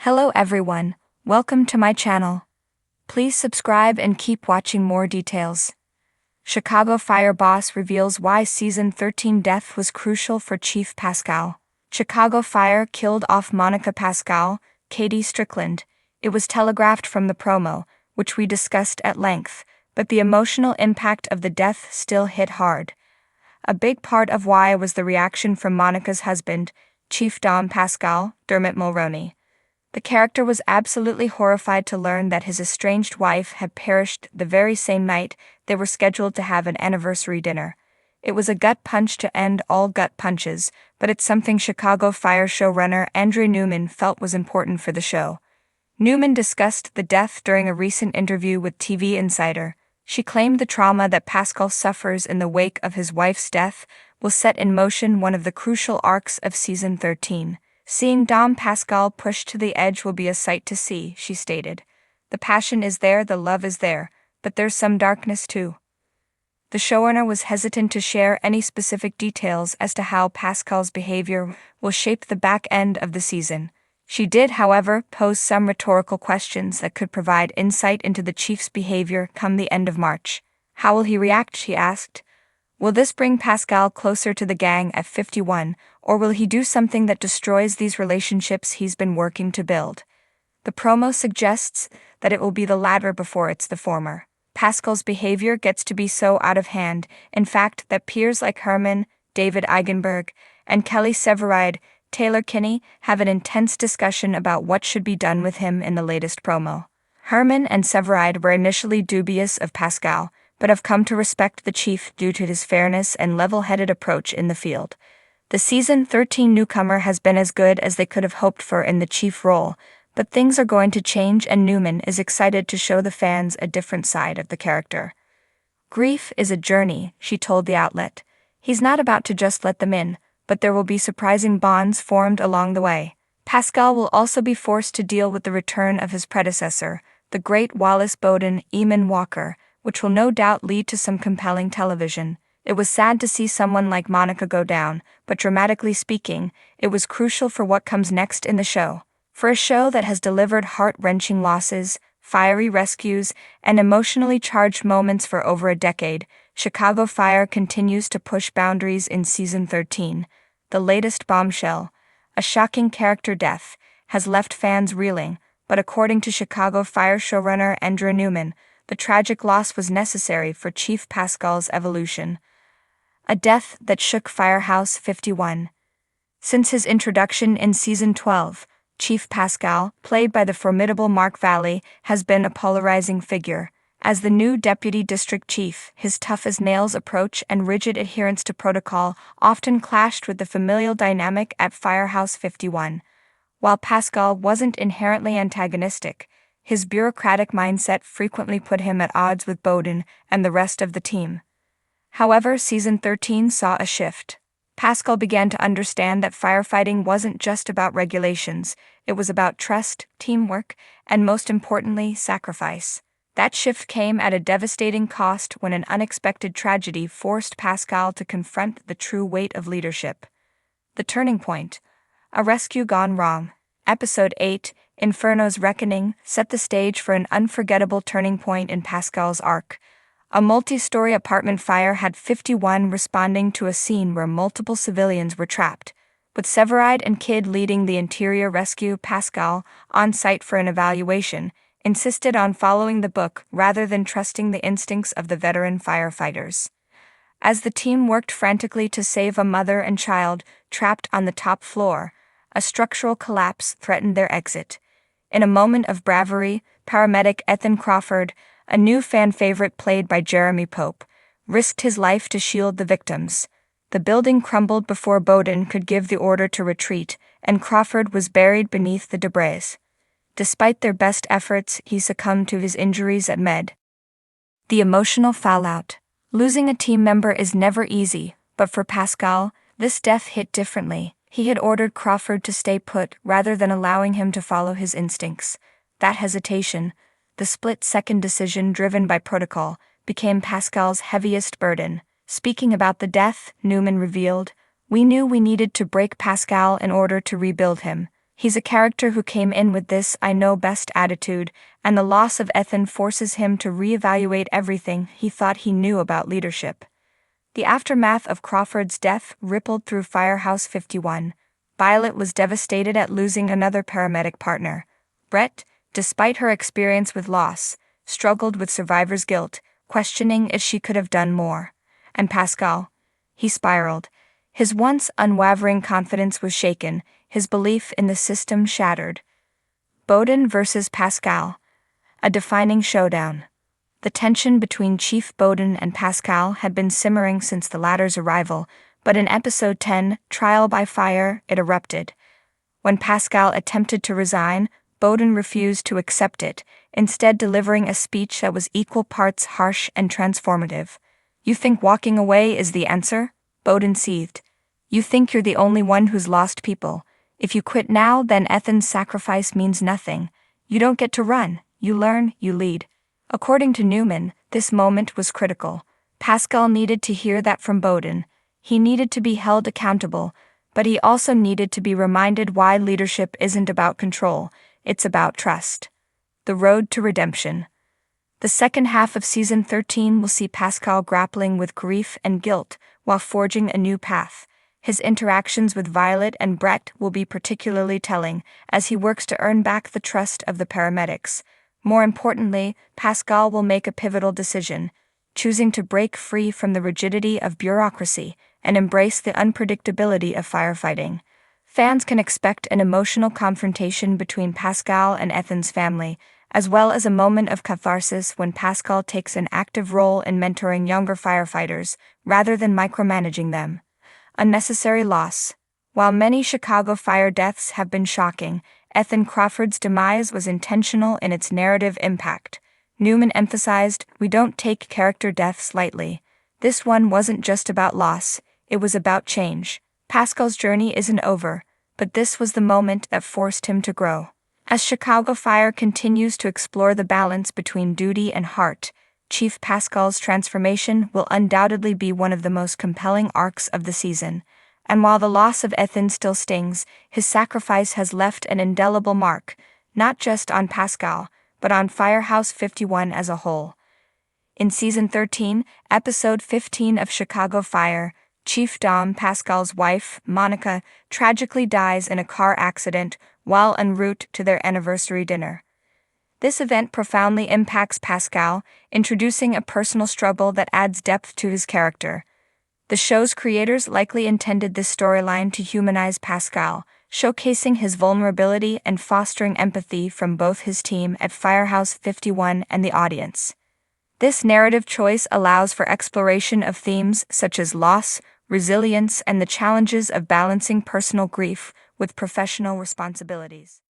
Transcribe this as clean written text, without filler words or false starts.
Hello everyone, welcome to my channel. Please subscribe and keep watching more details. Chicago Fire boss reveals why Season 13 death was crucial for Chief Pascal. Chicago Fire killed off Monica Pascal, Katie Strickland. It was telegraphed from the promo, which we discussed at length, but the emotional impact of the death still hit hard. A big part of why was the reaction from Monica's husband, Chief Dom Pascal, Dermot Mulroney. The character was absolutely horrified to learn that his estranged wife had perished the very same night they were scheduled to have an anniversary dinner. It was a gut punch to end all gut punches, but it's something Chicago Fire showrunner Andrea Newman felt was important for the show. Newman discussed the death during a recent interview with TV Insider. She claimed the trauma that Pascal suffers in the wake of his wife's death will set in motion one of the crucial arcs of Season 13. Seeing Dom Pascal pushed to the edge will be a sight to see, she stated. The passion is there, the love is there, but there's some darkness too. The showrunner was hesitant to share any specific details as to how Pascal's behavior will shape the back end of the season. She did, however, pose some rhetorical questions that could provide insight into the chief's behavior come the end of March. How will he react, she asked. Will this bring Pascal closer to the gang at 51, or will he do something that destroys these relationships he's been working to build? The promo suggests that it will be the latter before it's the former. Pascal's behavior gets to be so out of hand, in fact, that peers like Herman, David Eigenberg, and Kelly Severide, Taylor Kinney have an intense discussion about what should be done with him in the latest promo. Herman and Severide were initially dubious of Pascal, but have come to respect the chief due to his fairness and level-headed approach in the field. The Season 13 newcomer has been as good as they could have hoped for in the chief role, but things are going to change and Newman is excited to show the fans a different side of the character. Grief is a journey, she told the outlet. He's not about to just let them in, but there will be surprising bonds formed along the way. Pascal will also be forced to deal with the return of his predecessor, the great Wallace Bowden Eamon Walker, which will no doubt lead to some compelling television. It was sad to see someone like Monica go down, but dramatically speaking, it was crucial for what comes next in the show. For a show that has delivered heart-wrenching losses, fiery rescues, and emotionally charged moments for over a decade, Chicago Fire continues to push boundaries in Season 13. The latest bombshell, a shocking character death, has left fans reeling, but according to Chicago Fire showrunner Andrea Newman, the tragic loss was necessary for Chief Pascal's evolution. A death that shook Firehouse 51. Since his introduction in Season 12, Chief Pascal, played by the formidable Mark Valley, has been a polarizing figure. As the new deputy district chief, his tough-as-nails approach and rigid adherence to protocol often clashed with the familial dynamic at Firehouse 51. While Pascal wasn't inherently antagonistic, his bureaucratic mindset frequently put him at odds with Bowden and the rest of the team. However, Season 13 saw a shift. Pascal began to understand that firefighting wasn't just about regulations, it was about trust, teamwork, and most importantly, sacrifice. That shift came at a devastating cost when an unexpected tragedy forced Pascal to confront the true weight of leadership. The turning point. A rescue gone wrong. Episode 8, Inferno's Reckoning, set the stage for an unforgettable turning point in Pascal's arc. A multi-story apartment fire had 51 responding to a scene where multiple civilians were trapped. With Severide and Kidd leading the interior rescue, Pascal, on site for an evaluation, insisted on following the book rather than trusting the instincts of the veteran firefighters. As the team worked frantically to save a mother and child trapped on the top floor, a structural collapse threatened their exit. In a moment of bravery, paramedic Ethan Crawford, a new fan favorite played by Jeremy Pope, risked his life to shield the victims. The building crumbled before Bowden could give the order to retreat, and Crawford was buried beneath the debris. Despite their best efforts, he succumbed to his injuries at Med. The emotional fallout. Losing a team member is never easy, but for Pascal, this death hit differently. He had ordered Crawford to stay put rather than allowing him to follow his instincts. That hesitation, the split-second decision driven by protocol, became Pascal's heaviest burden. Speaking about the death, Newman revealed, "We knew we needed to break Pascal in order to rebuild him. He's a character who came in with this I know best attitude, and the loss of Ethan forces him to reevaluate everything he thought he knew about leadership. The aftermath of Crawford's death rippled through Firehouse 51. Violet was devastated at losing another paramedic partner. Brett, despite her experience with loss, struggled with survivor's guilt, questioning if she could have done more. And Pascal? He spiraled. His once unwavering confidence was shaken, his belief in the system shattered. Bowden versus Pascal. A defining showdown. The tension between Chief Bowden and Pascal had been simmering since the latter's arrival, but in episode 10, Trial by Fire, it erupted. When Pascal attempted to resign, Bowden refused to accept it, instead delivering a speech that was equal parts harsh and transformative. "You think walking away is the answer?" Bowden seethed. "You think you're the only one who's lost people. If you quit now, then Ethan's sacrifice means nothing. You don't get to run, you learn, you lead." According to Newman, this moment was critical. Pascal needed to hear that from Bowden. He needed to be held accountable, but he also needed to be reminded why leadership isn't about control, it's about trust. The road to redemption. The second half of season 13 will see Pascal grappling with grief and guilt while forging a new path. His interactions with Violet and Brett will be particularly telling as he works to earn back the trust of the paramedics. More importantly, Pascal will make a pivotal decision, choosing to break free from the rigidity of bureaucracy and embrace the unpredictability of firefighting. Fans can expect an emotional confrontation between Pascal and Ethan's family, as well as a moment of catharsis when Pascal takes an active role in mentoring younger firefighters, rather than micromanaging them. Unnecessary loss. While many Chicago fire deaths have been shocking, Ethan Crawford's demise was intentional in its narrative impact. Newman emphasized, "We don't take character deaths lightly. This one wasn't just about loss, it was about change." Pascal's journey isn't over, but this was the moment that forced him to grow. As Chicago Fire continues to explore the balance between duty and heart, Chief Pascal's transformation will undoubtedly be one of the most compelling arcs of the season. And while the loss of Ethan still stings, his sacrifice has left an indelible mark, not just on Pascal, but on Firehouse 51 as a whole. In Season 13, Episode 15 of Chicago Fire, Chief Dom Pascal's wife, Monica, tragically dies in a car accident while en route to their anniversary dinner. This event profoundly impacts Pascal, introducing a personal struggle that adds depth to his character. The show's creators likely intended this storyline to humanize Pascal, showcasing his vulnerability and fostering empathy from both his team at Firehouse 51 and the audience. This narrative choice allows for exploration of themes such as loss, resilience, and the challenges of balancing personal grief with professional responsibilities.